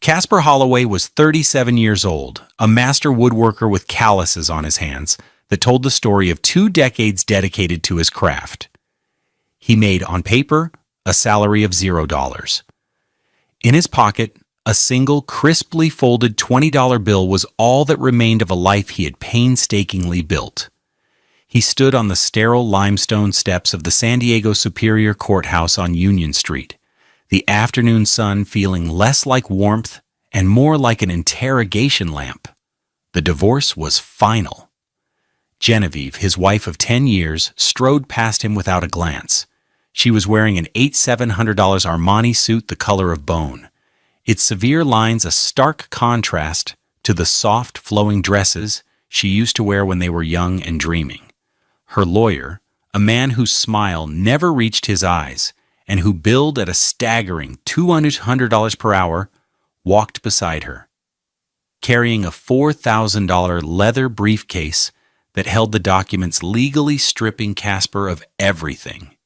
Caspar Holloway was 37 years old, a master woodworker with calluses on his hands that told the story of 2 decades dedicated to his craft. He made, on paper, a salary of $0. In his pocket, a single crisply folded $20 bill was all that remained of a life he had painstakingly built. He stood on the sterile limestone steps of the San Diego Superior Courthouse on Union Street, the afternoon sun feeling less like warmth and more like an interrogation lamp. The divorce was final. Genevieve, his wife of 10 years, strode past him without a glance. She was wearing an $700 Armani suit the color of bone, its severe lines a stark contrast to the soft, flowing dresses she used to wear when they were young and dreaming. Her lawyer, a man whose smile never reached his eyes and who billed at a staggering $200 per hour, walked beside her, carrying a $4,000 leather briefcase that held the documents legally stripping Caspar of everything.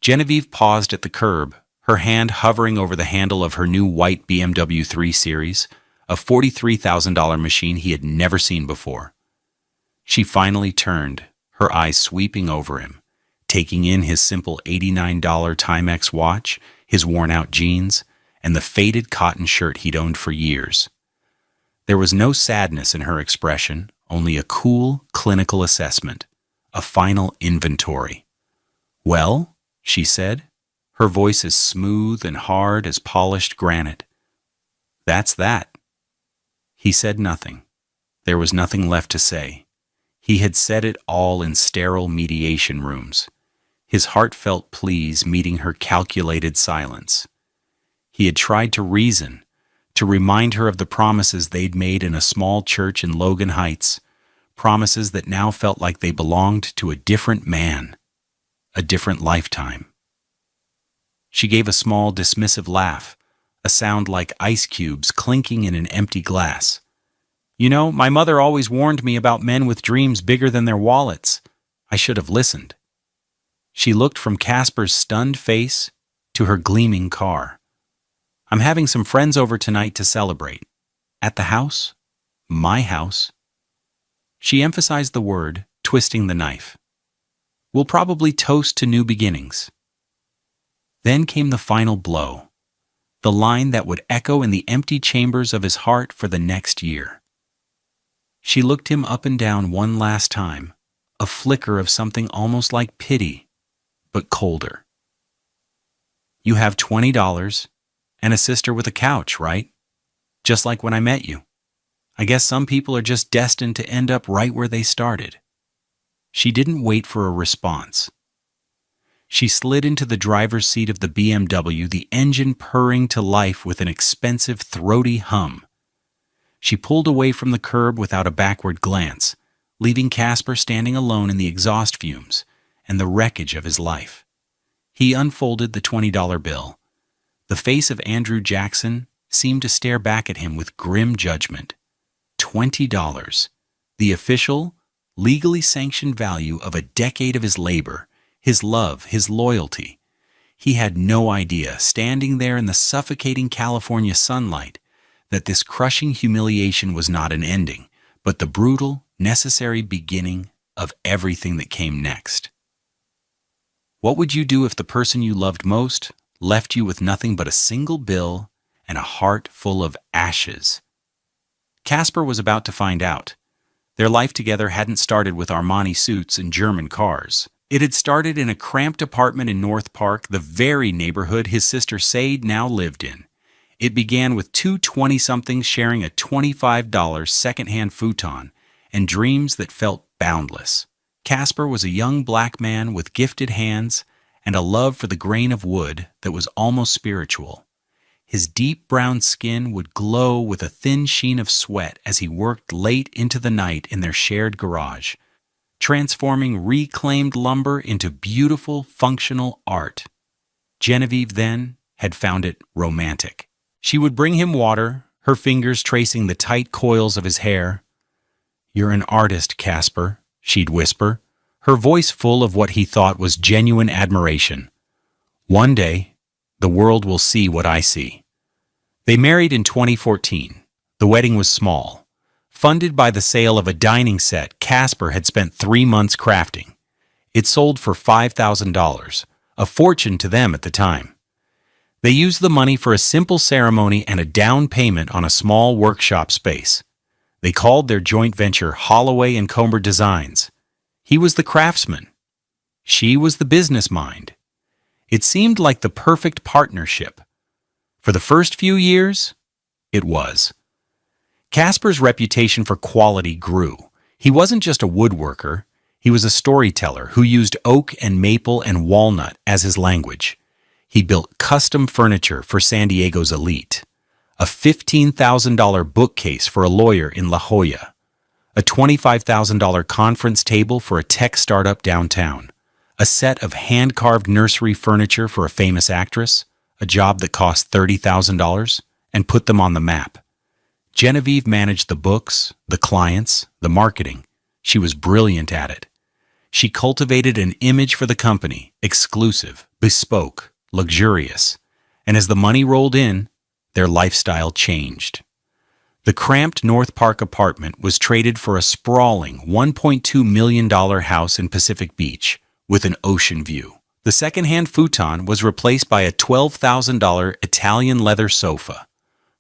Genevieve paused at the curb, her hand hovering over the handle of her new white BMW 3 Series, a $43,000 machine he had never seen before. She finally turned, her eyes sweeping over him, taking in his simple $89 Timex watch, his worn-out jeans, and the faded cotton shirt he'd owned for years. There was no sadness in her expression, only a cool, clinical assessment, a final inventory. "Well?" she said, her voice as smooth and hard as polished granite. "That's that." He said nothing. There was nothing left to say. He had said it all in sterile mediation rooms, his heartfelt pleas meeting her calculated silence. He had tried to reason, to remind her of the promises they'd made in a small church in Logan Heights, promises that now felt like they belonged to a different man, a different lifetime. She gave a small, dismissive laugh, a sound like ice cubes clinking in an empty glass. "You know, my mother always warned me about men with dreams bigger than their wallets. I should have listened." She looked from Caspar's stunned face to her gleaming car. "I'm having some friends over tonight to celebrate. At the house? My house." She emphasized the word, twisting the knife. "We'll probably toast to new beginnings." Then came the final blow, the line that would echo in the empty chambers of his heart for the next year. She looked him up and down one last time, a flicker of something almost like pity, but colder. "You have $20 and a sister with a couch, right? Just like when I met you. I guess some people are just destined to end up right where they started." She didn't wait for a response. She slid into the driver's seat of the BMW, the engine purring to life with an expensive, throaty hum. She pulled away from the curb without a backward glance, leaving Caspar standing alone in the exhaust fumes and the wreckage of his life. He unfolded the $20 bill. The face of Andrew Jackson seemed to stare back at him with grim judgment. $20, the official, legally sanctioned value of a decade of his labor, his love, his loyalty. He had no idea, standing there in the suffocating California sunlight, that this crushing humiliation was not an ending, but the brutal, necessary beginning of everything that came next. What would you do if the person you loved most left you with nothing but a single bill and a heart full of ashes? Caspar was about to find out. Their life together hadn't started with Armani suits and German cars. It had started in a cramped apartment in North Park, the very neighborhood his sister Sade now lived in. It began with two 20-somethings sharing a $25 second-hand futon and dreams that felt boundless. Caspar was a young black man with gifted hands and a love for the grain of wood that was almost spiritual. His deep brown skin would glow with a thin sheen of sweat as he worked late into the night in their shared garage, transforming reclaimed lumber into beautiful, functional art. Genevieve, then, had found it romantic. She would bring him water, her fingers tracing the tight coils of his hair. "You're an artist, Caspar," she'd whisper, her voice full of what he thought was genuine admiration. "One day, the world will see what I see." They married in 2014. The wedding was small. Funded by the sale of a dining set Casper had spent 3 months crafting. It sold for $5,000, a fortune to them at the time. They used the money for a simple ceremony and a down payment on a small workshop space. They called their joint venture Holloway and Comer Designs. He was the craftsman. She was the business mind. It seemed like the perfect partnership. For the first few years, it was. Casper's reputation for quality grew. He wasn't just a woodworker. He was a storyteller who used oak and maple and walnut as his language. He built custom furniture for San Diego's elite. A $15,000 bookcase for a lawyer in La Jolla. A $25,000 conference table for a tech startup downtown. A set of hand-carved nursery furniture for a famous actress. A job that cost $30,000 and put them on the map. Genevieve managed the books, the clients, the marketing. She was brilliant at it. She cultivated an image for the company, exclusive, bespoke, luxurious. And as the money rolled in, their lifestyle changed. The cramped North Park apartment was traded for a sprawling $1.2 million house in Pacific Beach with an ocean view. The second-hand futon was replaced by a $12,000 Italian leather sofa.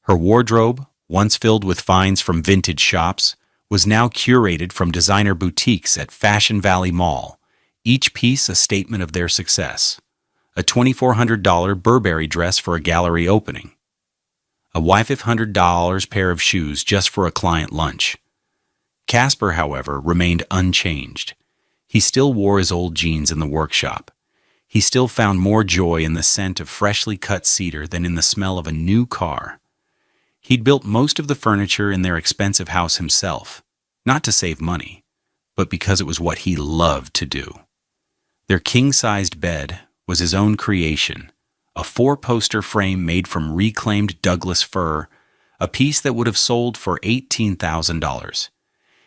Her wardrobe, once filled with finds from vintage shops, was now curated from designer boutiques at Fashion Valley Mall, each piece a statement of their success. A $2,400 Burberry dress for a gallery opening. A $500 pair of shoes just for a client lunch. Casper, however, remained unchanged. He still wore his old jeans in the workshop. He still found more joy in the scent of freshly cut cedar than in the smell of a new car. He'd built most of the furniture in their expensive house himself, not to save money, but because it was what he loved to do. Their king-sized bed was his own creation, a 4-poster frame made from reclaimed Douglas fir, a piece that would have sold for $18,000.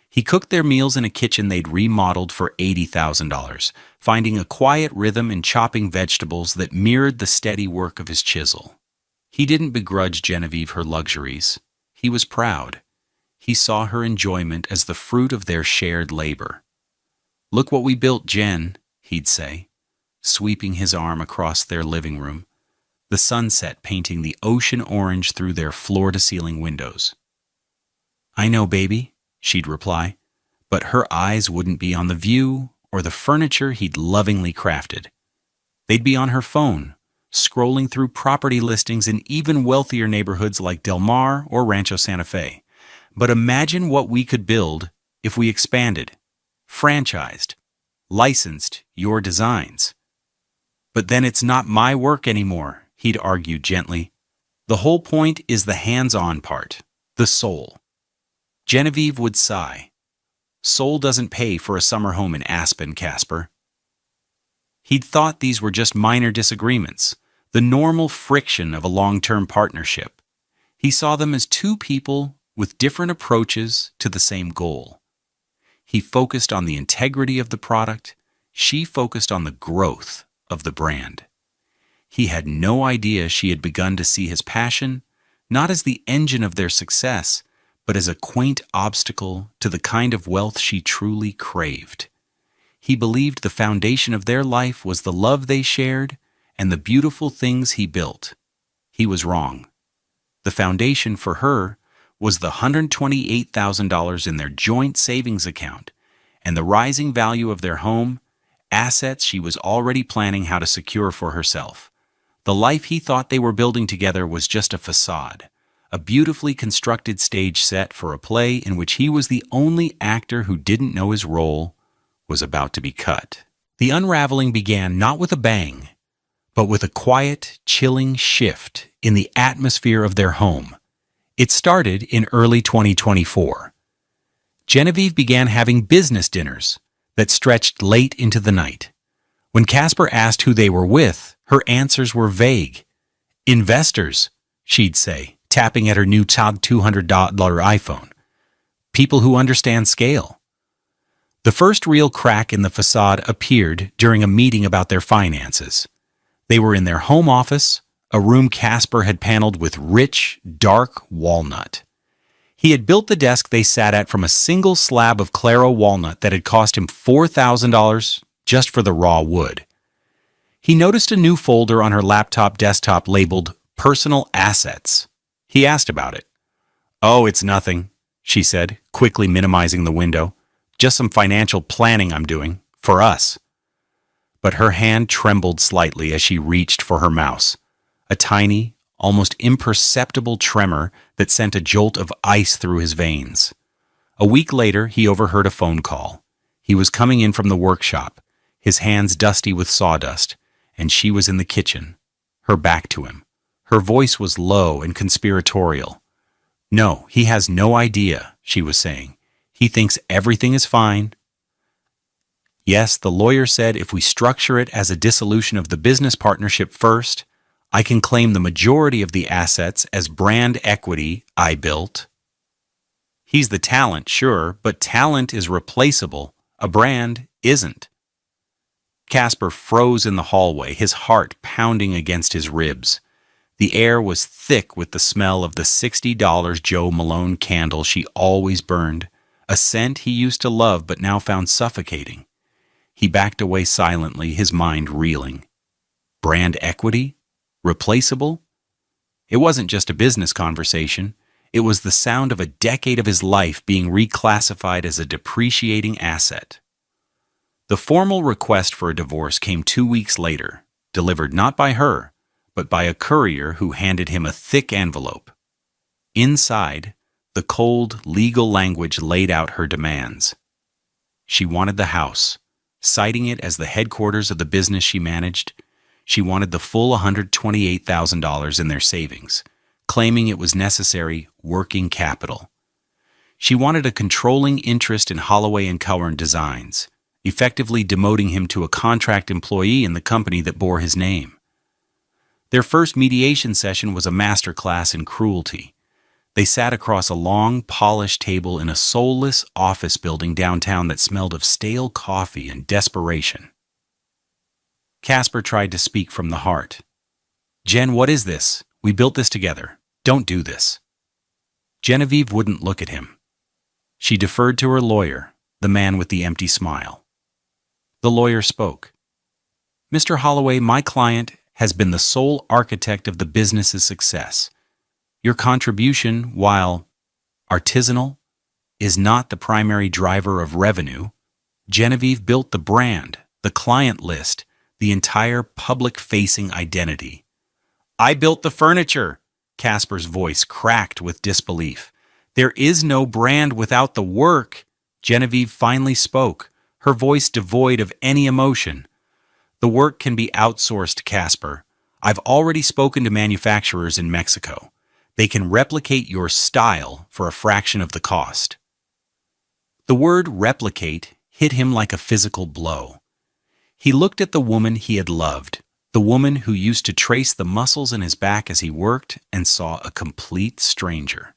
He cooked their meals in a kitchen they'd remodeled for $80,000, finding a quiet rhythm in chopping vegetables that mirrored the steady work of his chisel. He didn't begrudge Genevieve her luxuries. He was proud. He saw her enjoyment as the fruit of their shared labor. "Look what we built, Jen," he'd say, sweeping his arm across their living room, the sunset painting the ocean orange through their floor-to-ceiling windows. "I know, baby," she'd reply, but her eyes wouldn't be on the view or the furniture he'd lovingly crafted. They'd be on her phone, scrolling through property listings in even wealthier neighborhoods like Del Mar or Rancho Santa Fe. But imagine what we could build if we expanded, franchised, licensed your designs. "But then it's not my work anymore," he'd argue gently. "The whole point is the hands-on part, the soul." Genevieve would sigh. "Soul doesn't pay for a summer home in Aspen, Casper." He'd thought these were just minor disagreements, the normal friction of a long-term partnership. He saw them as two people with different approaches to the same goal. He focused on the integrity of the product. She focused on the growth of the brand. He had no idea she had begun to see his passion, not as the engine of their success, but as a quaint obstacle to the kind of wealth she truly craved. He believed the foundation of their life was the love they shared and the beautiful things he built. He was wrong. The foundation for her was the $128,000 in their joint savings account and the rising value of their home, assets she was already planning how to secure for herself. The life he thought they were building together was just a facade, a beautifully constructed stage set for a play in which he was the only actor who didn't know his role was about to be cut. The unraveling began not with a bang, but with a quiet, chilling shift in the atmosphere of their home. It started in early 2024. Genevieve began having business dinners that stretched late into the night. When Casper asked who they were with, her answers were vague. "Investors," she'd say, tapping at her new $200 iPhone. "People who understand scale." The first real crack in the facade appeared during a meeting about their finances. They were in their home office, a room Casper had paneled with rich, dark walnut. He had built the desk they sat at from a single slab of Claro walnut that had cost him $4,000 just for the raw wood. He noticed a new folder on her laptop desktop labeled Personal Assets. He asked about it. "Oh, it's nothing," she said, quickly minimizing the window. "Just some financial planning I'm doing, for us." But her hand trembled slightly as she reached for her mouse, a tiny, almost imperceptible tremor that sent a jolt of ice through his veins. A week later, he overheard a phone call. He was coming in from the workshop, his hands dusty with sawdust, and she was in the kitchen, her back to him. Her voice was low and conspiratorial. "No, he has no idea," she was saying. "He thinks everything is fine." "Yes," the lawyer said, "if we structure it as a dissolution of the business partnership first, I can claim the majority of the assets as brand equity I built." He's the talent, sure, but talent is replaceable. A brand isn't. Casper froze in the hallway, his heart pounding against his ribs. The air was thick with the smell of the $60 Joe Malone candle she always burned, a scent he used to love but now found suffocating. He backed away silently, his mind reeling. Brand equity? Replaceable? It wasn't just a business conversation. It was the sound of a decade of his life being reclassified as a depreciating asset. The formal request for a divorce came 2 weeks later, delivered not by her, but by a courier who handed him a thick envelope. Inside, the cold, legal language laid out her demands. She wanted the house, citing it as the headquarters of the business she managed. She wanted the full $128,000 in their savings, claiming it was necessary working capital. She wanted a controlling interest in Holloway & Cowan Designs, effectively demoting him to a contract employee in the company that bore his name. Their first mediation session was a masterclass in cruelty. They sat across a long, polished table in a soulless office building downtown that smelled of stale coffee and desperation. Casper tried to speak from the heart. "Jen, what is this? We built this together. Don't do this." Genevieve wouldn't look at him. She deferred to her lawyer, the man with the empty smile. The lawyer spoke. "Mr. Holloway, my client has been the sole architect of the business's success. Your contribution, while artisanal, is not the primary driver of revenue. Genevieve built the brand, the client list, the entire public-facing identity." "I built the furniture," Casper's voice cracked with disbelief. "There is no brand without the work." Genevieve finally spoke, her voice devoid of any emotion. "The work can be outsourced, Casper. I've already spoken to manufacturers in Mexico. They can replicate your style for a fraction of the cost." The word replicate hit him like a physical blow. He looked at the woman he had loved, the woman who used to trace the muscles in his back as he worked, and saw a complete stranger.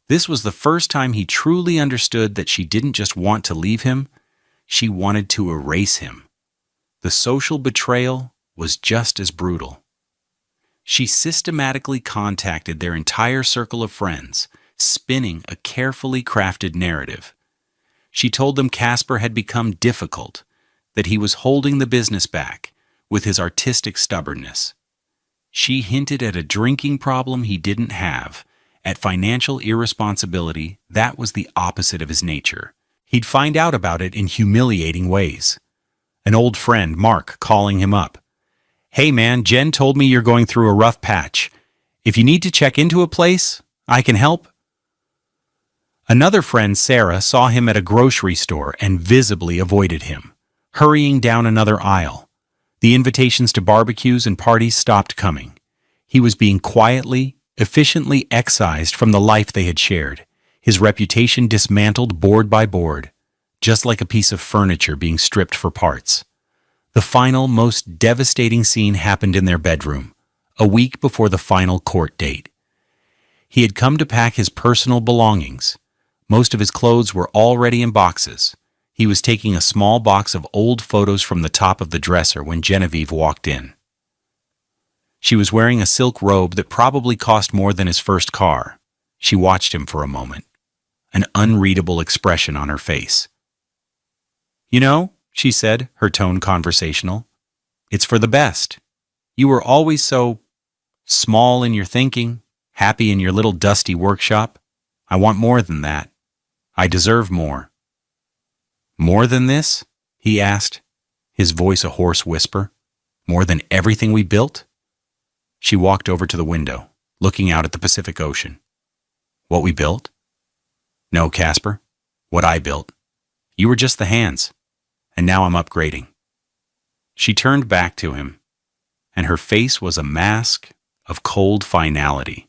This was the first time he truly understood that she didn't just want to leave him, she wanted to erase him. The social betrayal was just as brutal. She systematically contacted their entire circle of friends, spinning a carefully crafted narrative. She told them Casper had become difficult, that he was holding the business back with his artistic stubbornness. She hinted at a drinking problem he didn't have, at financial irresponsibility that was the opposite of his nature. He'd find out about it in humiliating ways. An old friend, Mark, calling him up. "Hey man, Jen told me you're going through a rough patch. If you need to check into a place, I can help." Another friend, Sarah, saw him at a grocery store and visibly avoided him, hurrying down another aisle. The invitations to barbecues and parties stopped coming. He was being quietly, efficiently excised from the life they had shared, his reputation dismantled board by board, just like a piece of furniture being stripped for parts. The final, most devastating scene happened in their bedroom, a week before the final court date. He had come to pack his personal belongings. Most of his clothes were already in boxes. He was taking a small box of old photos from the top of the dresser when Genevieve walked in. She was wearing a silk robe that probably cost more than his first car. She watched him for a moment, an unreadable expression on her face. "You know," she said, her tone conversational, "it's for the best. You were always so small in your thinking, happy in your little dusty workshop. I want more than that. I deserve more." "More than this?" he asked, his voice a hoarse whisper. "More than everything we built?" She walked over to the window, looking out at the Pacific Ocean. "What we built?" "No, Casper. What I built. You were just the hands, and now I'm upgrading." She turned back to him, and her face was a mask of cold finality.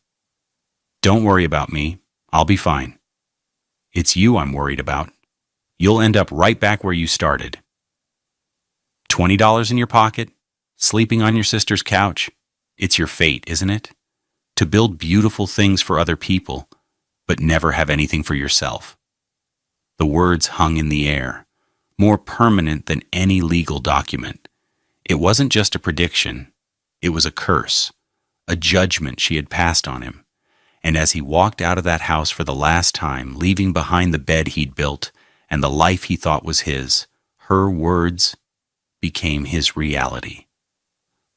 "Don't worry about me. I'll be fine. It's you I'm worried about. You'll end up right back where you started. $20 in your pocket, sleeping on your sister's couch. It's your fate, isn't it? To build beautiful things for other people, but never have anything for yourself." The words hung in the air, more permanent than any legal document. It wasn't just a prediction. It was a curse, a judgment she had passed on him. And as he walked out of that house for the last time, leaving behind the bed he'd built and the life he thought was his, her words became his reality.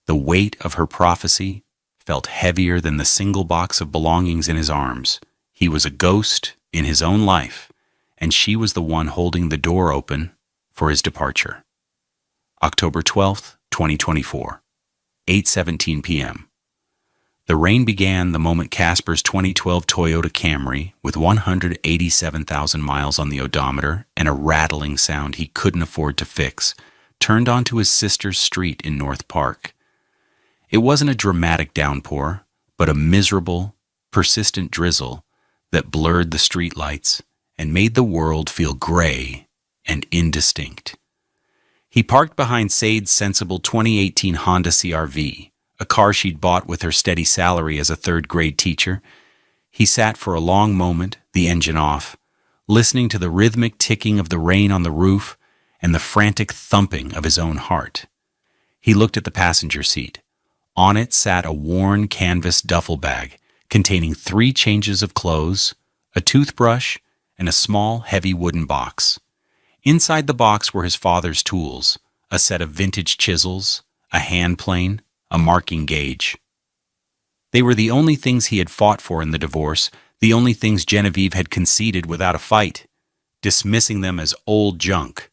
The weight of her prophecy felt heavier than the single box of belongings in his arms. He was a ghost in his own life, and she was the one holding the door open for his departure. October 12th, 2024, 8:17 p.m. The rain began the moment Casper's 2012 Toyota Camry, with 187,000 miles on the odometer and a rattling sound he couldn't afford to fix, turned onto his sister's street in North Park. It wasn't a dramatic downpour, but a miserable, persistent drizzle that blurred the streetlights and made the world feel gray and indistinct. He parked behind Sade's sensible 2018 Honda CR-V, a car she'd bought with her steady salary as a third-grade teacher. He sat for a long moment, the engine off, listening to the rhythmic ticking of the rain on the roof and the frantic thumping of his own heart. He looked at the passenger seat. On it sat a worn canvas duffel bag containing 3 changes of clothes, a toothbrush, and a small, heavy wooden box. Inside the box were his father's tools, a set of vintage chisels, a hand plane, a marking gauge. They were the only things he had fought for in the divorce, the only things Genevieve had conceded without a fight, dismissing them as old junk.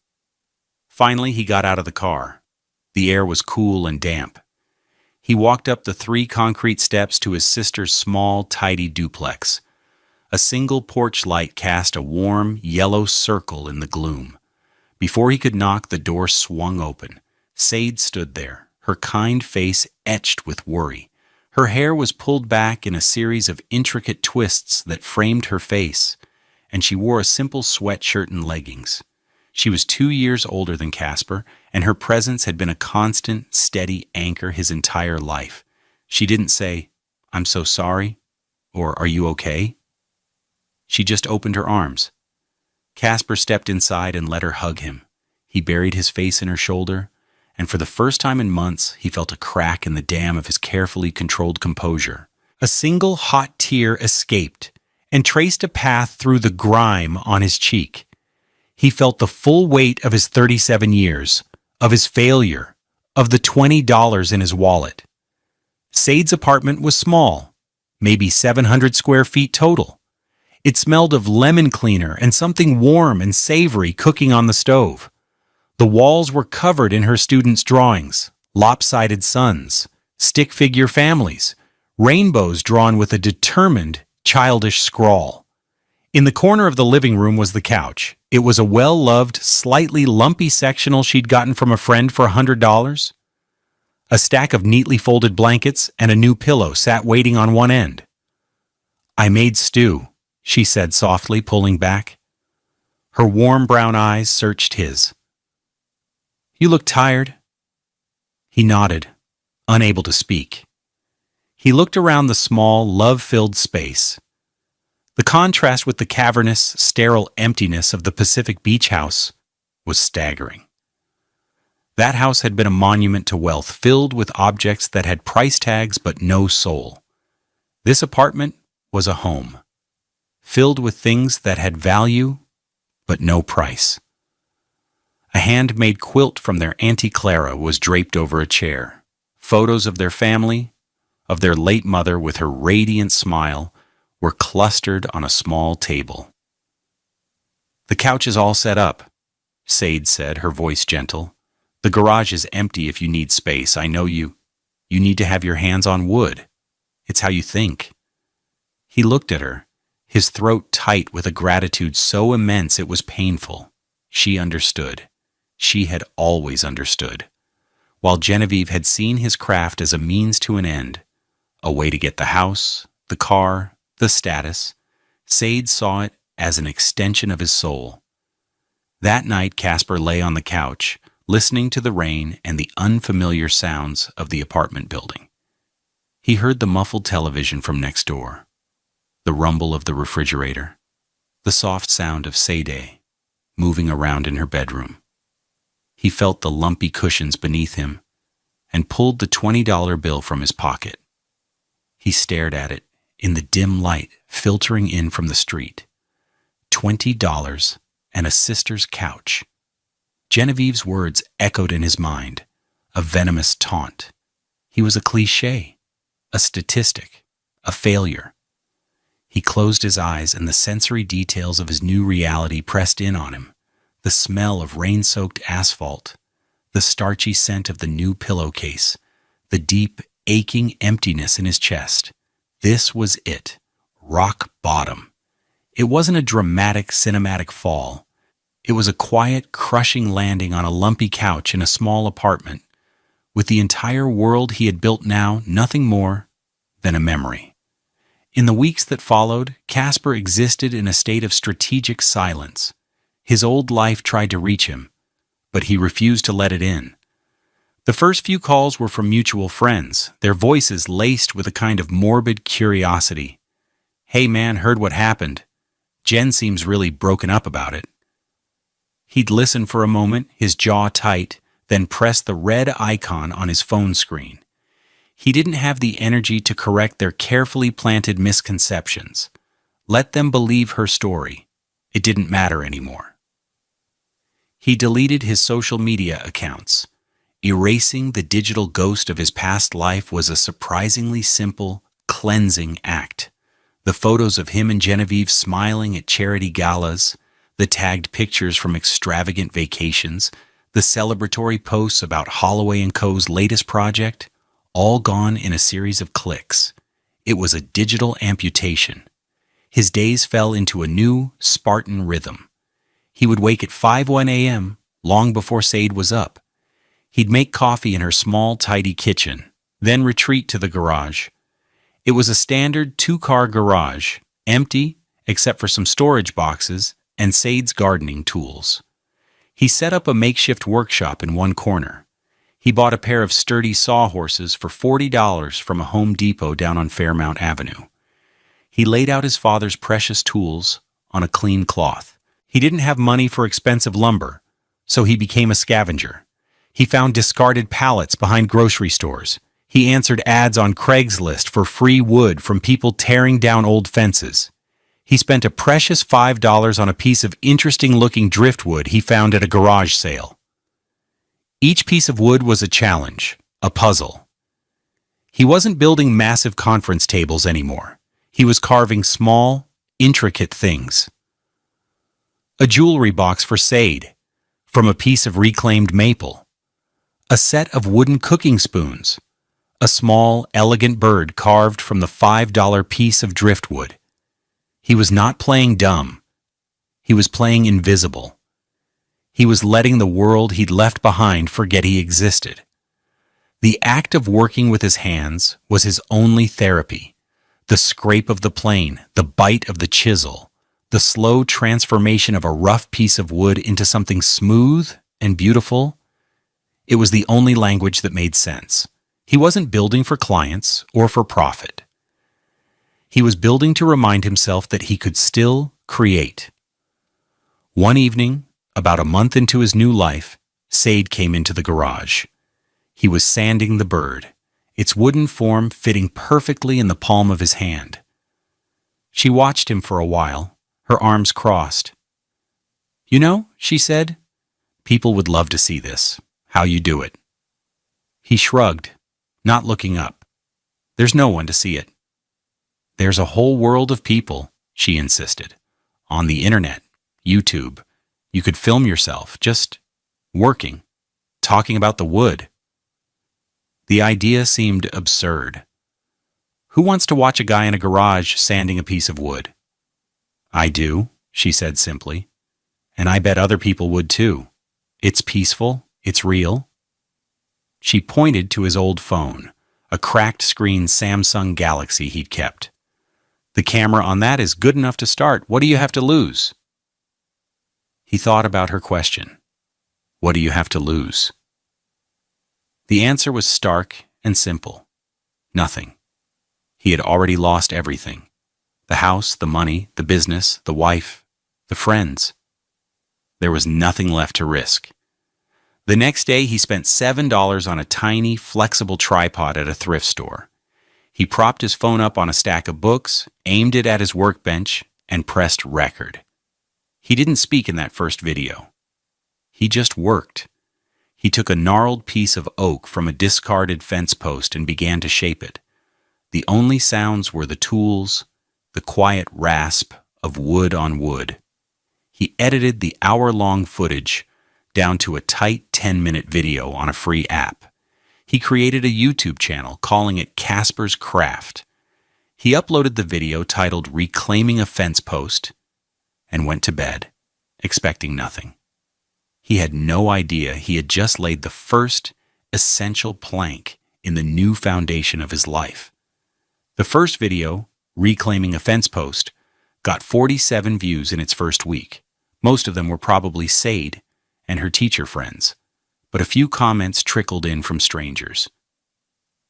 Finally, he got out of the car. The air was cool and damp. He walked up the 3 concrete steps to his sister's small, tidy duplex. A single porch light cast a warm, yellow circle in the gloom. Before he could knock, the door swung open. Sade stood there, her kind face etched with worry. Her hair was pulled back in a series of intricate twists that framed her face, and she wore a simple sweatshirt and leggings. She was 2 years older than Casper, and her presence had been a constant, steady anchor his entire life. She didn't say, "I'm so sorry," or "Are you okay?" She just opened her arms. Casper stepped inside and let her hug him. He buried his face in her shoulder, and for the first time in months, he felt a crack in the dam of his carefully controlled composure. A single hot tear escaped and traced a path through the grime on his cheek. He felt the full weight of his 37 years, of his failure, of the $20 in his wallet. Sade's apartment was small, maybe 700 square feet total. It smelled of lemon cleaner and something warm and savory cooking on the stove. The walls were covered in her students' drawings, lopsided suns, stick figure families, rainbows drawn with a determined, childish scrawl. In the corner of the living room was the couch. It was a well-loved, slightly lumpy sectional she'd gotten from a friend for $100. A stack of neatly folded blankets and a new pillow sat waiting on one end. "I made stew," she said softly, pulling back. Her warm brown eyes searched his. "You look tired." He nodded, unable to speak. He looked around the small, love-filled space. The contrast with the cavernous, sterile emptiness of the Pacific beach house was staggering. That house had been a monument to wealth, filled with objects that had price tags but no soul. This apartment was a home, filled with things that had value but no price. A handmade quilt from their Auntie Clara was draped over a chair. Photos of their family, of their late mother with her radiant smile, were clustered on a small table. "The couch is all set up," Sade said, her voice gentle. "The garage is empty if you need space. I know you need to have your hands on wood. It's how you think." He looked at her, his throat tight with a gratitude so immense it was painful. She understood. She had always understood. While Genevieve had seen his craft as a means to an end, a way to get the house, the car, the status, Sade saw it as an extension of his soul. That night, Casper lay on the couch, listening to the rain and the unfamiliar sounds of the apartment building. He heard the muffled television from next door, the rumble of the refrigerator, the soft sound of Sade moving around in her bedroom. He felt the lumpy cushions beneath him and pulled the $20 bill from his pocket. He stared at it in the dim light filtering in from the street. $20 and a sister's couch. Genevieve's words echoed in his mind, a venomous taunt. He was a cliché, a statistic, a failure. He closed his eyes and the sensory details of his new reality pressed in on him. The smell of rain-soaked asphalt, the starchy scent of the new pillowcase, the deep, aching emptiness in his chest. This was it, rock bottom. It wasn't a dramatic, cinematic fall. It was a quiet, crushing landing on a lumpy couch in a small apartment, with the entire world he had built now nothing more than a memory. In the weeks that followed, Casper existed in a state of strategic silence. His old life tried to reach him, but he refused to let it in. The first few calls were from mutual friends, their voices laced with a kind of morbid curiosity. "Hey man, heard what happened. Jen seems really broken up about it." He'd listen for a moment, his jaw tight, then press the red icon on his phone screen. He didn't have the energy to correct their carefully planted misconceptions. Let them believe her story. It didn't matter anymore. He deleted his social media accounts. Erasing the digital ghost of his past life was a surprisingly simple, cleansing act. The photos of him and Genevieve smiling at charity galas, the tagged pictures from extravagant vacations, the celebratory posts about Holloway & Co.'s latest project, all gone in a series of clicks. It was a digital amputation. His days fell into a new, Spartan rhythm. He would wake at 5:01 a.m., long before Sade was up. He'd make coffee in her small, tidy kitchen, then retreat to the garage. It was a standard 2-car garage, empty except for some storage boxes and Sade's gardening tools. He set up a makeshift workshop in one corner. He bought a pair of sturdy sawhorses for $40 from a Home Depot down on Fairmount Avenue. He laid out his father's precious tools on a clean cloth. He didn't have money for expensive lumber, so he became a scavenger. He found discarded pallets behind grocery stores. He answered ads on Craigslist for free wood from people tearing down old fences. He spent a precious $5 on a piece of interesting-looking driftwood he found at a garage sale. Each piece of wood was a challenge, a puzzle. He wasn't building massive conference tables anymore. He was carving small, intricate things. A jewelry box for Sade, from a piece of reclaimed maple. A set of wooden cooking spoons. A small, elegant bird carved from the $5 piece of driftwood. He was not playing dumb. He was playing invisible. He was letting the world he'd left behind forget he existed. The act of working with his hands was his only therapy. The scrape of the plane, the bite of the chisel, the slow transformation of a rough piece of wood into something smooth and beautiful. It was the only language that made sense. He wasn't building for clients or for profit. He was building to remind himself that he could still create. One evening, about a month into his new life, Sade came into the garage. He was sanding the bird, its wooden form fitting perfectly in the palm of his hand. She watched him for a while, her arms crossed. "You know," she said, "people would love to see this, how you do it." He shrugged, not looking up. "There's no one to see it." "There's a whole world of people," she insisted. "On the internet, YouTube. You could film yourself, just working, talking about the wood." The idea seemed absurd. Who wants to watch a guy in a garage sanding a piece of wood? "I do," she said simply. "And I bet other people would too. It's peaceful, it's real." She pointed to his old phone, a cracked screen Samsung Galaxy he'd kept. "The camera on that is good enough to start. What do you have to lose?" He thought about her question. What do you have to lose? The answer was stark and simple. Nothing. He had already lost everything. The house, the money, the business, the wife, the friends. There was nothing left to risk. The next day, he spent $7 on a tiny, flexible tripod at a thrift store. He propped his phone up on a stack of books, aimed it at his workbench, and pressed record. He didn't speak in that first video. He just worked. He took a gnarled piece of oak from a discarded fence post and began to shape it. The only sounds were the tools, the quiet rasp of wood on wood. He edited the hour-long footage down to a tight 10-minute video on a free app. He created a YouTube channel calling it Casper's Craft. He uploaded the video titled Reclaiming a Fence Post and went to bed, expecting nothing. He had no idea he had just laid the first essential plank in the new foundation of his life. The first video, Reclaiming a Fence Post, got 47 views in its first week. Most of them were probably Sade and her teacher friends, but a few comments trickled in from strangers.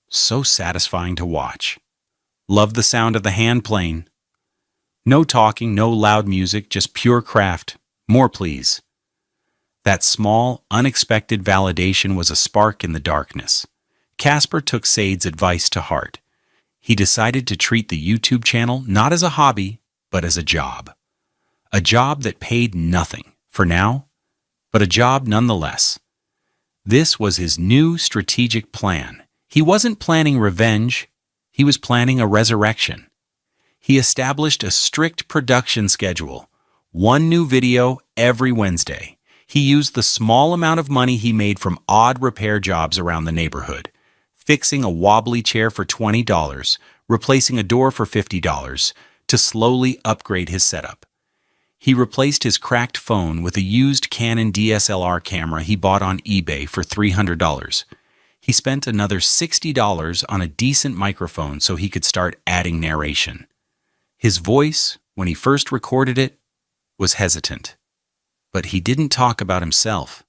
So satisfying to watch. Love the sound of the hand plane. No talking, no loud music, just pure craft. More, please. That small, unexpected validation was a spark in the darkness. Casper took Sade's advice to heart. He decided to treat the YouTube channel not as a hobby, but as a job. A job that paid nothing, for now, but a job nonetheless. This was his new strategic plan. He wasn't planning revenge, he was planning a resurrection. He established a strict production schedule, one new video every Wednesday. He used the small amount of money he made from odd repair jobs around the neighborhood, fixing a wobbly chair for $20, replacing a door for $50, to slowly upgrade his setup. He replaced his cracked phone with a used Canon DSLR camera he bought on eBay for $300. He spent another $60 on a decent microphone so he could start adding narration. His voice, when he first recorded it, was hesitant. But he didn't talk about himself.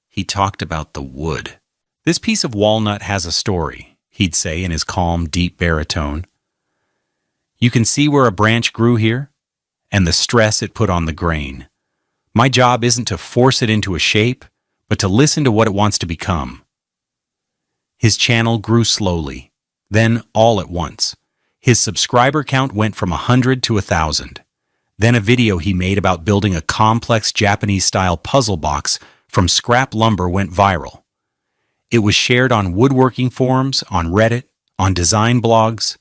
He talked about the wood. "This piece of walnut has a story," he'd say in his calm, deep baritone. "You can see where a branch grew here, and the stress it put on the grain. My job isn't to force it into a shape, but to listen to what it wants to become." His channel grew slowly, then all at once. His subscriber count went from 100 to 1,000. Then a video he made about building a complex Japanese-style puzzle box from scrap lumber went viral. It was shared on woodworking forums, on Reddit, on design blogs.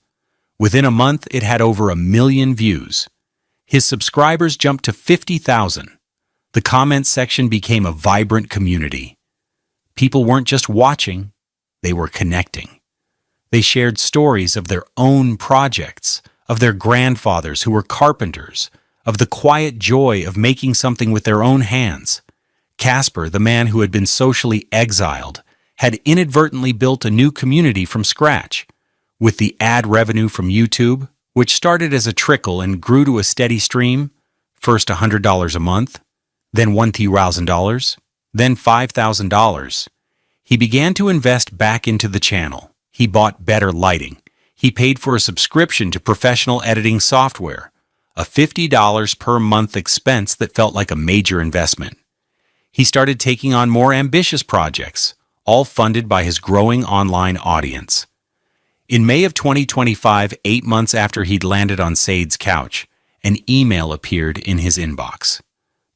Within a month, it had over 1 million views. His subscribers jumped to 50,000. The comments section became a vibrant community. People weren't just watching, they were connecting. They shared stories of their own projects, of their grandfathers who were carpenters, of the quiet joy of making something with their own hands. Casper, the man who had been socially exiled, had inadvertently built a new community from scratch. With the ad revenue from YouTube, which started as a trickle and grew to a steady stream, first $100 a month, then $1,000, then $5,000, he began to invest back into the channel. He bought better lighting. He paid for a subscription to professional editing software, a $50 per month expense that felt like a major investment. He started taking on more ambitious projects, all funded by his growing online audience. In May of 2025, 8 months after he'd landed on Said's couch, an email appeared in his inbox.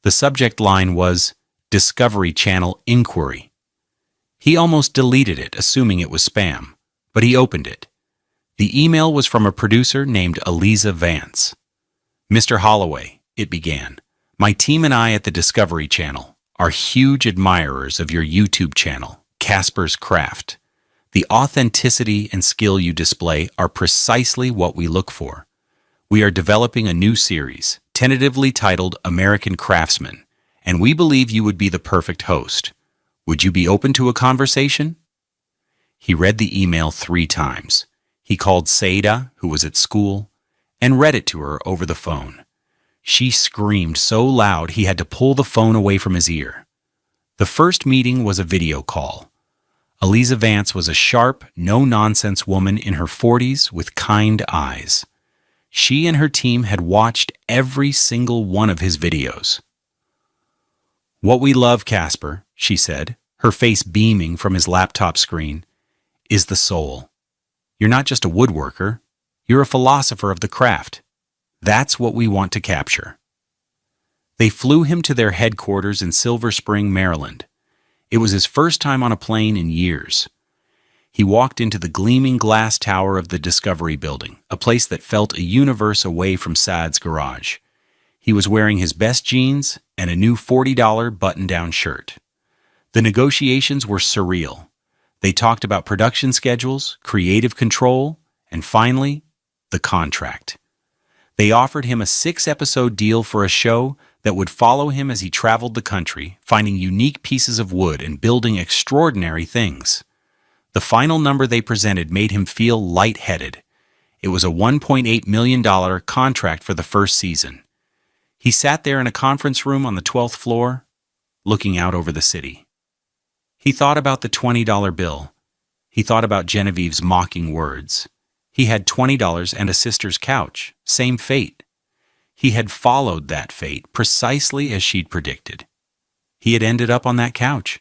The subject line was, Discovery Channel Inquiry. He almost deleted it, assuming it was spam, but he opened it. The email was from a producer named Eliza Vance. Mr. Holloway, it began, my team and I at the Discovery Channel are huge admirers of your YouTube channel, Casper's Craft. The authenticity and skill you display are precisely what we look for. We are developing a new series, tentatively titled American Craftsman, and we believe you would be the perfect host. Would you be open to a conversation? He read the email 3 times. He called Saida, who was at school, and read it to her over the phone. She screamed so loud he had to pull the phone away from his ear. The first meeting was a video call. Eliza Vance was a sharp, no-nonsense woman in her 40s with kind eyes. She and her team had watched every single one of his videos. What we love, Casper, she said, her face beaming from his laptop screen, is the soul. You're not just a woodworker, you're a philosopher of the craft. That's what we want to capture. They flew him to their headquarters in Silver Spring, Maryland. It was his first time on a plane in years. He walked into the gleaming glass tower of the Discovery Building, a place that felt a universe away from Said's garage. He was wearing his best jeans and a new $40 button-down shirt. The negotiations were surreal. They talked about production schedules, creative control, and finally, the contract. They offered him a 6-episode deal for a show that would follow him as he traveled the country, finding unique pieces of wood and building extraordinary things. The final number they presented made him feel lightheaded. It was a $1.8 million contract for the first season. He sat there in a conference room on the 12th floor, looking out over the city. He thought about the $20 bill. He thought about Genevieve's mocking words. He had $20 and a sister's couch, same fate. He had followed that fate precisely as she'd predicted. He had ended up on that couch.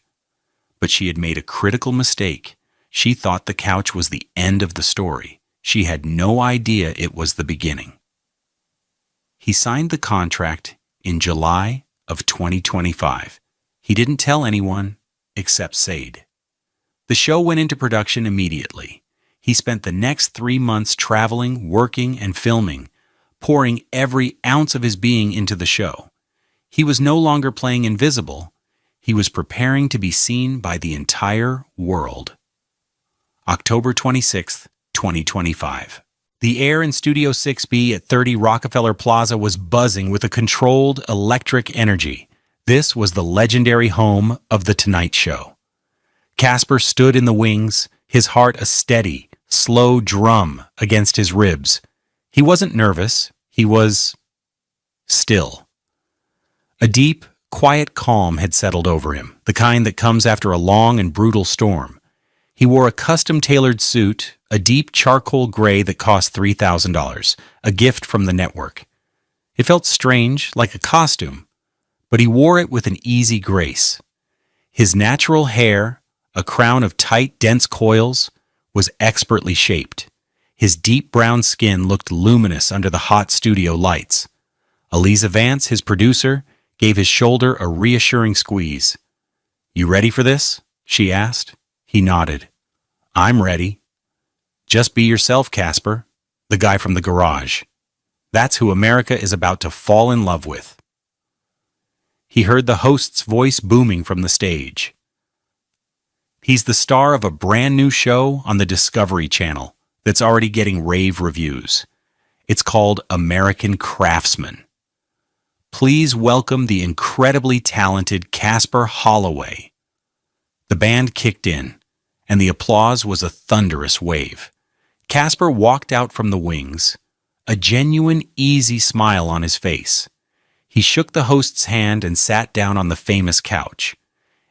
But she had made a critical mistake. She thought the couch was the end of the story. She had no idea it was the beginning. He signed the contract in July of 2025. He didn't tell anyone except Said. The show went into production immediately. He spent the next 3 months traveling, working, and filming, pouring every ounce of his being into the show. He was no longer playing invisible. He was preparing to be seen by the entire world. October 26th, 2025. The air in Studio 6B at 30 Rockefeller Plaza was buzzing with a controlled electric energy. This was the legendary home of The Tonight Show. Casper stood in the wings, his heart a steady, slow drum against his ribs. He wasn't nervous. He was still. A deep, quiet calm had settled over him, the kind that comes after a long and brutal storm. He wore a custom-tailored suit, a deep charcoal gray that cost $3,000, a gift from the network. It felt strange, like a costume, but he wore it with an easy grace. His natural hair, a crown of tight, dense coils, was expertly shaped. His deep brown skin looked luminous under the hot studio lights. Eliza Vance, his producer, gave his shoulder a reassuring squeeze. "You ready for this?" she asked. He nodded. "I'm ready." "Just be yourself, Casper," the guy from the garage. "That's who America is about to fall in love with." He heard the host's voice booming from the stage. He's the star of a brand new show on the Discovery Channel that's already getting rave reviews. It's called American Craftsman. Please welcome the incredibly talented Casper Holloway. The band kicked in, and the applause was a thunderous wave. Casper walked out from the wings, a genuine, easy smile on his face. He shook the host's hand and sat down on the famous couch.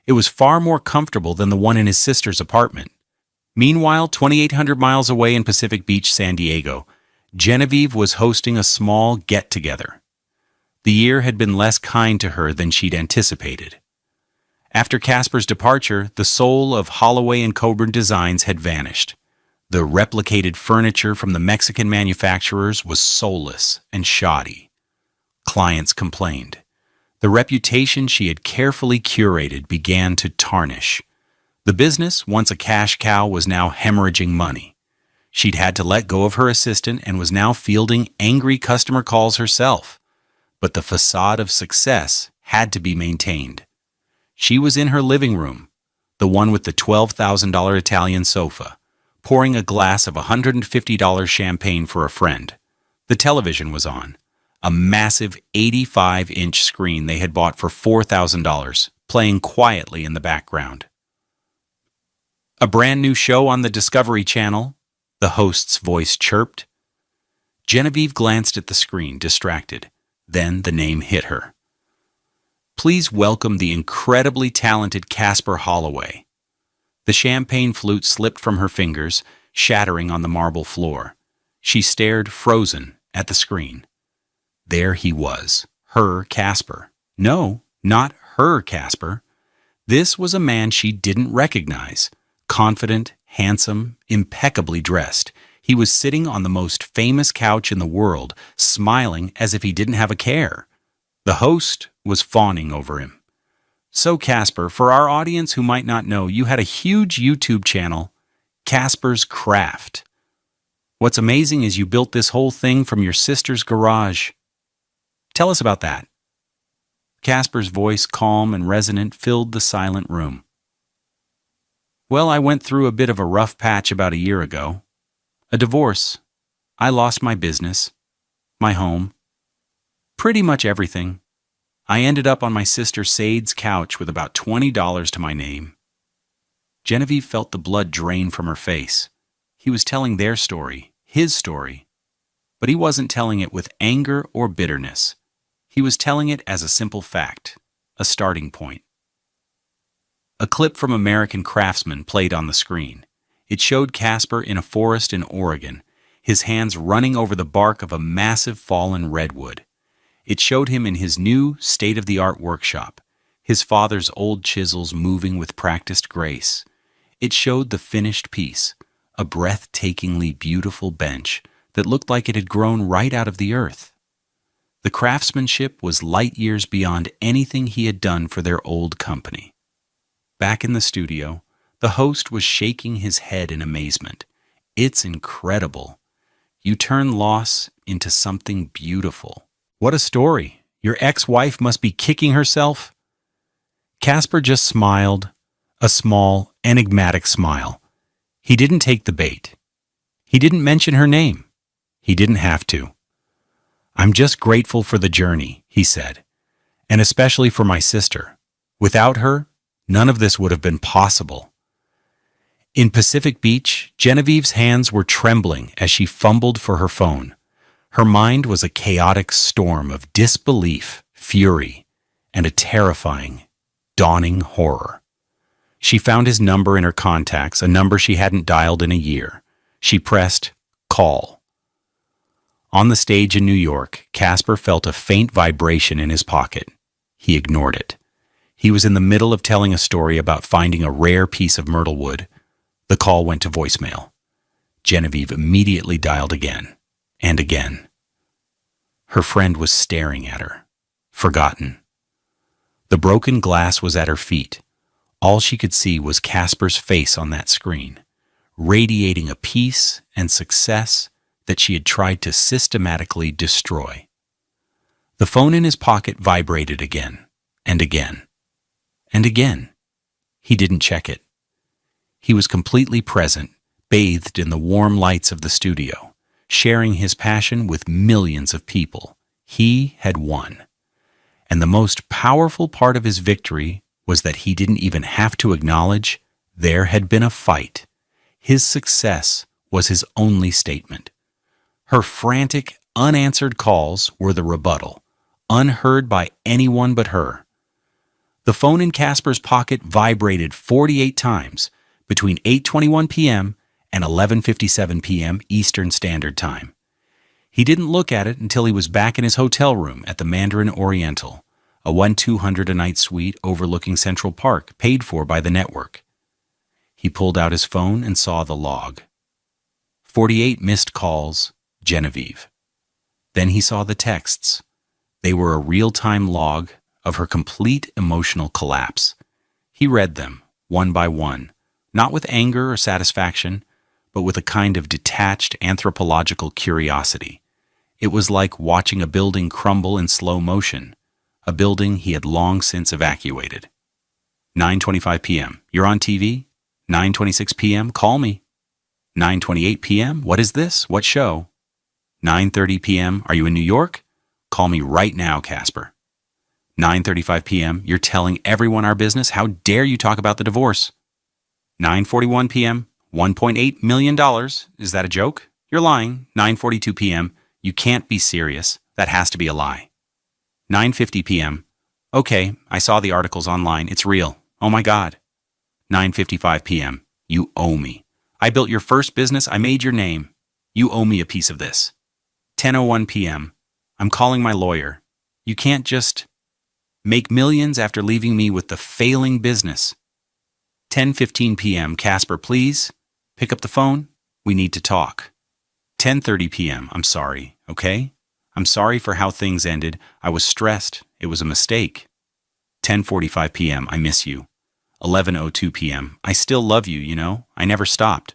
It was far more comfortable than the one in his sister's apartment. Meanwhile, 2,800 miles away in Pacific Beach, San Diego, Genevieve was hosting a small get-together. The year had been less kind to her than she'd anticipated. After Casper's departure, the soul of Holloway and Coburn designs had vanished. The replicated furniture from the Mexican manufacturers was soulless and shoddy. Clients complained. The reputation she had carefully curated began to tarnish. The business, once a cash cow, was now hemorrhaging money. She'd had to let go of her assistant and was now fielding angry customer calls herself. But the facade of success had to be maintained. She was in her living room, the one with the $12,000 Italian sofa, pouring a glass of $150 champagne for a friend. The television was on, a massive 85-inch screen they had bought for $4,000, playing quietly in the background. A brand new show on the Discovery Channel, the host's voice chirped. Genevieve glanced at the screen, distracted. Then the name hit her. Please welcome the incredibly talented Casper Holloway. The champagne flute slipped from her fingers, shattering on the marble floor. She stared, frozen, at the screen. There he was, her Casper. No, not her Casper. This was a man she didn't recognize. Confident, handsome, impeccably dressed. He was sitting on the most famous couch in the world, smiling as if he didn't have a care. The host was fawning over him. So Casper, for our audience who might not know, you had a huge YouTube channel, Casper's Craft. What's amazing is you built this whole thing from your sister's garage. Tell us about that. Casper's voice, calm and resonant, filled the silent room. Well, I went through a bit of a rough patch about a year ago. A divorce. I lost my business, my home, pretty much everything. I ended up on my sister Sade's couch with about $20 to my name. Genevieve felt the blood drain from her face. He was telling their story, his story. But he wasn't telling it with anger or bitterness. He was telling it as a simple fact, a starting point. A clip from American Craftsman played on the screen. It showed Casper in a forest in Oregon, his hands running over the bark of a massive fallen redwood. It showed him in his new, state-of-the-art workshop, his father's old chisels moving with practiced grace. It showed the finished piece, a breathtakingly beautiful bench that looked like it had grown right out of the earth. The craftsmanship was light years beyond anything he had done for their old company. Back in the studio, the host was shaking his head in amazement. It's incredible. You turn loss into something beautiful. What a story. Your ex-wife must be kicking herself. Casper just smiled, a small, enigmatic smile. He didn't take the bait. He didn't mention her name. He didn't have to. I'm just grateful for the journey, he said, and especially for my sister. Without her, none of this would have been possible. In Pacific Beach, Genevieve's hands were trembling as she fumbled for her phone. Her mind was a chaotic storm of disbelief, fury, and a terrifying, dawning horror. She found his number in her contacts, a number she hadn't dialed in a year. She pressed call. On the stage in New York, Casper felt a faint vibration in his pocket. He ignored it. He was in the middle of telling a story about finding a rare piece of myrtle wood. The call went to voicemail. Genevieve immediately dialed again. And again. Her friend was staring at her, forgotten. The broken glass was at her feet. All she could see was Casper's face on that screen, radiating a peace and success that she had tried to systematically destroy. The phone in his pocket vibrated again, and again, and again. He didn't check it. He was completely present, bathed in the warm lights of the studio, sharing his passion with millions of people. He had won. And the most powerful part of his victory was that he didn't even have to acknowledge there had been a fight. His success was his only statement. Her frantic, unanswered calls were the rebuttal, unheard by anyone but her. The phone in Casper's pocket vibrated 48 times between 8:21 p.m. and 11:57 p.m. Eastern Standard Time. He didn't look at it until he was back in his hotel room at the Mandarin Oriental, a 1,200 a night suite overlooking Central Park, paid for by the network. He pulled out his phone and saw the log. 48 missed calls, Genevieve. Then he saw the texts. They were a real-time log of her complete emotional collapse. He read them, one by one, not with anger or satisfaction, but with a kind of detached anthropological curiosity. It was like watching a building crumble in slow motion, a building he had long since evacuated. 9:25 p.m. You're on TV? 9:26 p.m. Call me. 9:28 p.m. What is this? What show? 9:30 p.m. Are you in New York? Call me right now, Casper. 9:35 p.m. You're telling everyone our business? How dare you talk about the divorce? 9:41 p.m. $1.8 million. Is that a joke? You're lying. 9:42 p.m. You can't be serious. That has to be a lie. 9:50 p.m. Okay, I saw the articles online. It's real. Oh my God. 9:55 p.m. You owe me. I built your first business. I made your name. You owe me a piece of this. 10:01 p.m. I'm calling my lawyer. You can't just make millions after leaving me with the failing business. 10:15 p.m. Casper, please. Pick up the phone. We need to talk. 10:30 p.m. I'm sorry, okay? I'm sorry for how things ended. I was stressed. It was a mistake. 10:45 p.m. I miss you. 11:02 p.m. I still love you, you know? I never stopped.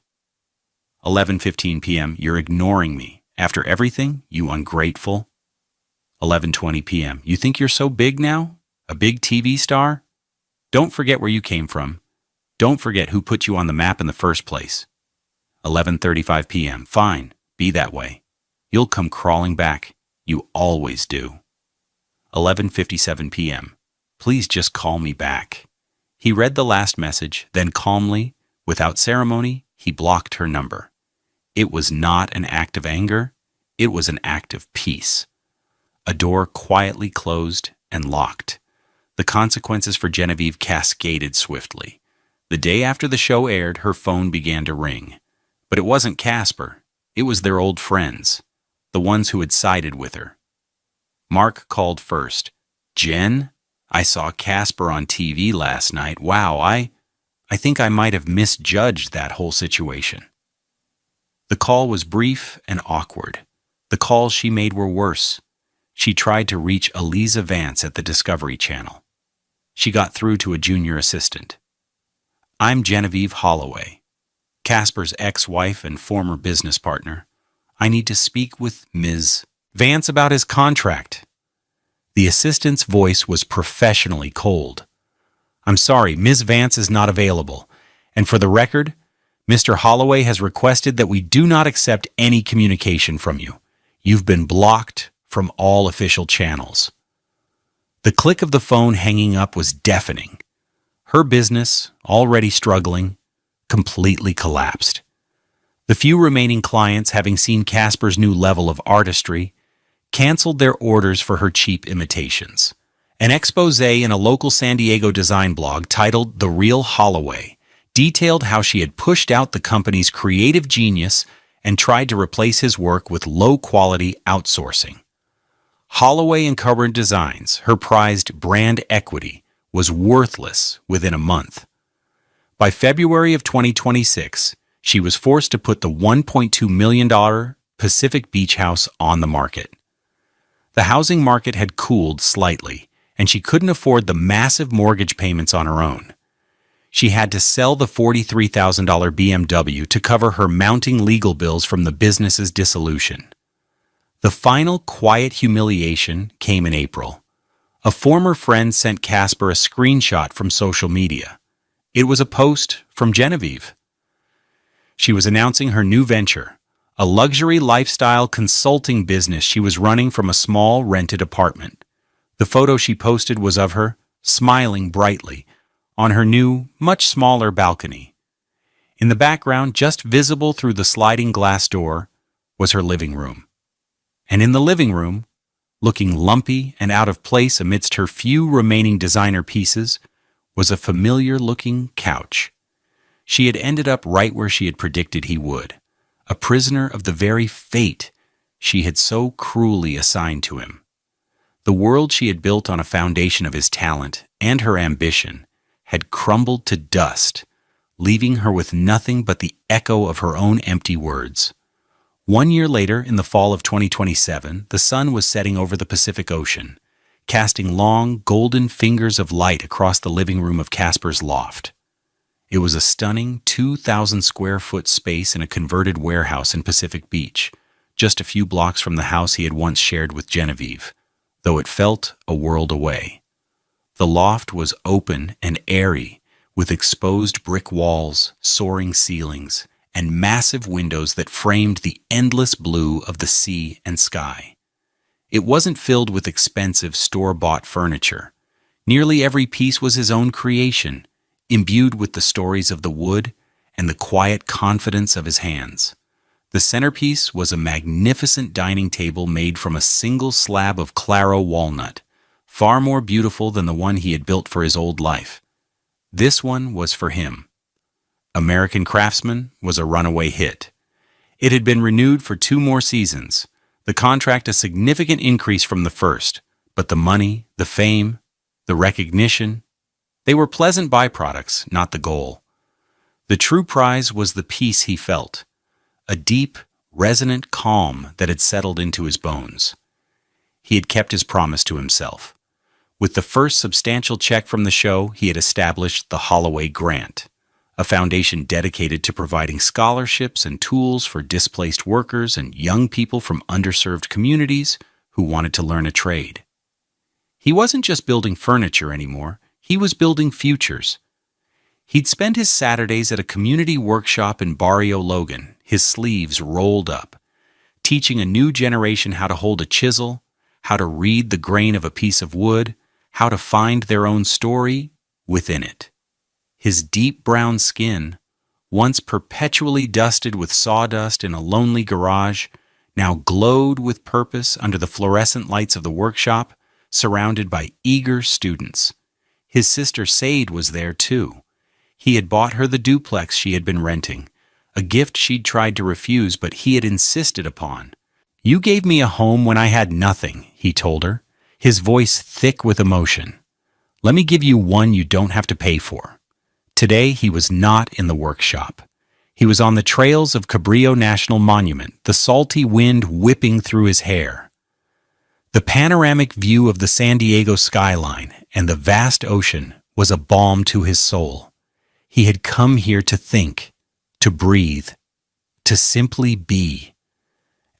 11:15 p.m. You're ignoring me. After everything, you ungrateful. 11:20 p.m. You think you're so big now? A big TV star? Don't forget where you came from. Don't forget who put you on the map in the first place. 11:35 p.m. Fine, be that way. You'll come crawling back. You always do. 11:57 p.m. Please just call me back. He read the last message, then calmly, without ceremony, he blocked her number. It was not an act of anger. It was an act of peace. A door quietly closed and locked. The consequences for Genevieve cascaded swiftly. The day after the show aired, her phone began to ring. But it wasn't Casper. It was their old friends, the ones who had sided with her. Mark called first. Jen, I saw Casper on TV last night. Wow, I think I might have misjudged that whole situation. The call was brief and awkward. The calls she made were worse. She tried to reach Eliza Vance at the Discovery Channel. She got through to a junior assistant. I'm Genevieve Holloway, Casper's ex-wife and former business partner. I need to speak with Ms. Vance about his contract. The assistant's voice was professionally cold. I'm sorry, Ms. Vance is not available. And for the record, Mr. Holloway has requested that we do not accept any communication from you. You've been blocked from all official channels. The click of the phone hanging up was deafening. Her business, already struggling, completely collapsed. The few remaining clients, having seen Casper's new level of artistry, canceled their orders for her cheap imitations. An expose in a local San Diego design blog titled The Real Holloway detailed how she had pushed out the company's creative genius and tried to replace his work with low-quality outsourcing. Holloway & Current Designs, her prized brand equity, was worthless within a month. By February of 2026, she was forced to put the $1.2 million Pacific Beach house on the market. The housing market had cooled slightly, and she couldn't afford the massive mortgage payments on her own. She had to sell the $43,000 BMW to cover her mounting legal bills from the business's dissolution. The final quiet humiliation came in April. A former friend sent Casper a screenshot from social media. It was a post from Genevieve. She was announcing her new venture, a luxury lifestyle consulting business she was running from a small rented apartment. The photo she posted was of her, smiling brightly, on her new, much smaller balcony. In the background, just visible through the sliding glass door, was her living room. And in the living room, looking lumpy and out of place amidst her few remaining designer pieces, was a familiar-looking couch. She had ended up right where she had predicted he would, a prisoner of the very fate she had so cruelly assigned to him. The world she had built on a foundation of his talent and her ambition had crumbled to dust, leaving her with nothing but the echo of her own empty words. 1 year later, in the fall of 2027, the sun was setting over the Pacific Ocean, casting long, golden fingers of light across the living room of Casper's loft. It was a stunning 2,000-square-foot space in a converted warehouse in Pacific Beach, just a few blocks from the house he had once shared with Genevieve, though it felt a world away. The loft was open and airy, with exposed brick walls, soaring ceilings, and massive windows that framed the endless blue of the sea and sky. It wasn't filled with expensive store-bought furniture. Nearly every piece was his own creation, imbued with the stories of the wood and the quiet confidence of his hands. The centerpiece was a magnificent dining table made from a single slab of Claro walnut, far more beautiful than the one he had built for his old life. This one was for him. American Craftsman was a runaway hit. It had been renewed for 2 more seasons, the contract a significant increase from the first, but the money, the fame, the recognition, they were pleasant byproducts, not the goal. The true prize was the peace he felt, a deep, resonant calm that had settled into his bones. He had kept his promise to himself. With the first substantial check from the show, he had established the Holloway Grant, a foundation dedicated to providing scholarships and tools for displaced workers and young people from underserved communities who wanted to learn a trade. He wasn't just building furniture anymore, he was building futures. He'd spend his Saturdays at a community workshop in Barrio Logan, his sleeves rolled up, teaching a new generation how to hold a chisel, how to read the grain of a piece of wood, how to find their own story within it. His deep brown skin, once perpetually dusted with sawdust in a lonely garage, now glowed with purpose under the fluorescent lights of the workshop, surrounded by eager students. His sister Sade was there too. He had bought her the duplex she had been renting, a gift she'd tried to refuse but he had insisted upon. "You gave me a home when I had nothing," he told her, his voice thick with emotion. "Let me give you one you don't have to pay for." Today he was not in the workshop. He was on the trails of Cabrillo National Monument, the salty wind whipping through his hair. The panoramic view of the San Diego skyline and the vast ocean was a balm to his soul. He had come here to think, to breathe, to simply be.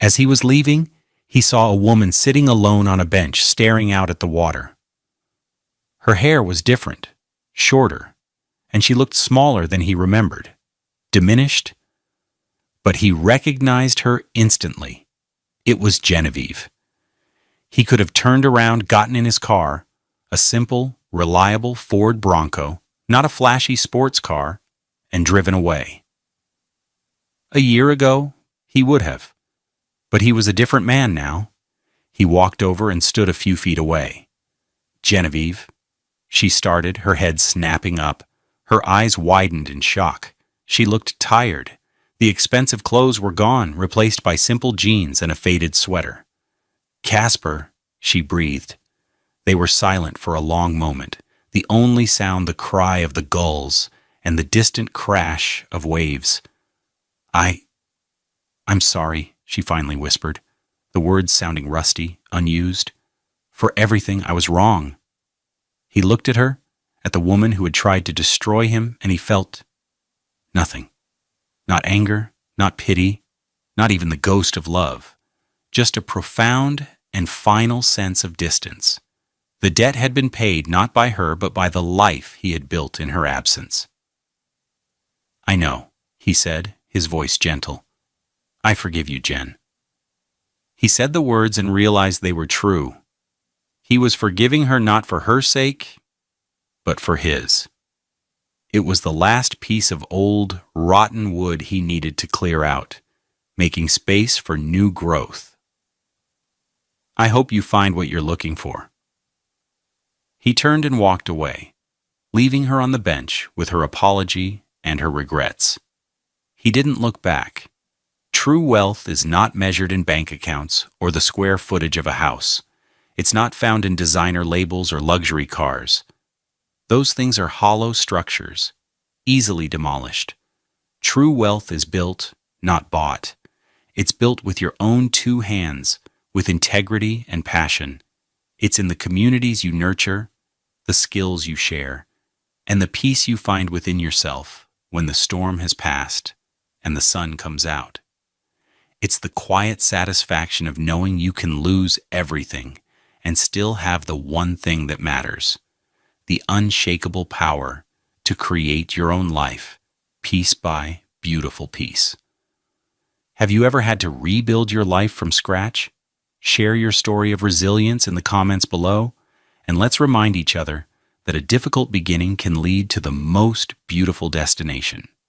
As he was leaving, he saw a woman sitting alone on a bench staring out at the water. Her hair was different, shorter, and she looked smaller than he remembered, diminished. But he recognized her instantly. It was Genevieve. He could have turned around, gotten in his car, a simple, reliable Ford Bronco, not a flashy sports car, and driven away. A year ago, he would have. But he was a different man now. He walked over and stood a few feet away. "Genevieve," she started, her head snapping up. Her eyes widened in shock. She looked tired. The expensive clothes were gone, replaced by simple jeans and a faded sweater. "Casper," she breathed. They were silent for a long moment, the only sound the cry of the gulls and the distant crash of waves. I'm sorry," she finally whispered, the words sounding rusty, unused. "For everything, I was wrong." He looked at her, at the woman who had tried to destroy him, and he felt nothing. Not anger, not pity, not even the ghost of love. Just a profound and final sense of distance. The debt had been paid not by her but by the life he had built in her absence. "I know," he said, his voice gentle. "I forgive you, Jen." He said the words and realized they were true. He was forgiving her not for her sake, but for his. It was the last piece of old, rotten wood he needed to clear out, making space for new growth. "I hope you find what you're looking for." He turned and walked away, leaving her on the bench with her apology and her regrets. He didn't look back. True wealth is not measured in bank accounts or the square footage of a house. It's not found in designer labels or luxury cars. Those things are hollow structures, easily demolished. True wealth is built, not bought. It's built with your own two hands, with integrity and passion. It's in the communities you nurture, the skills you share, and the peace you find within yourself when the storm has passed and the sun comes out. It's the quiet satisfaction of knowing you can lose everything and still have the one thing that matters, the unshakable power to create your own life, piece by beautiful piece. Have you ever had to rebuild your life from scratch? Share your story of resilience in the comments below, and let's remind each other that a difficult beginning can lead to the most beautiful destination.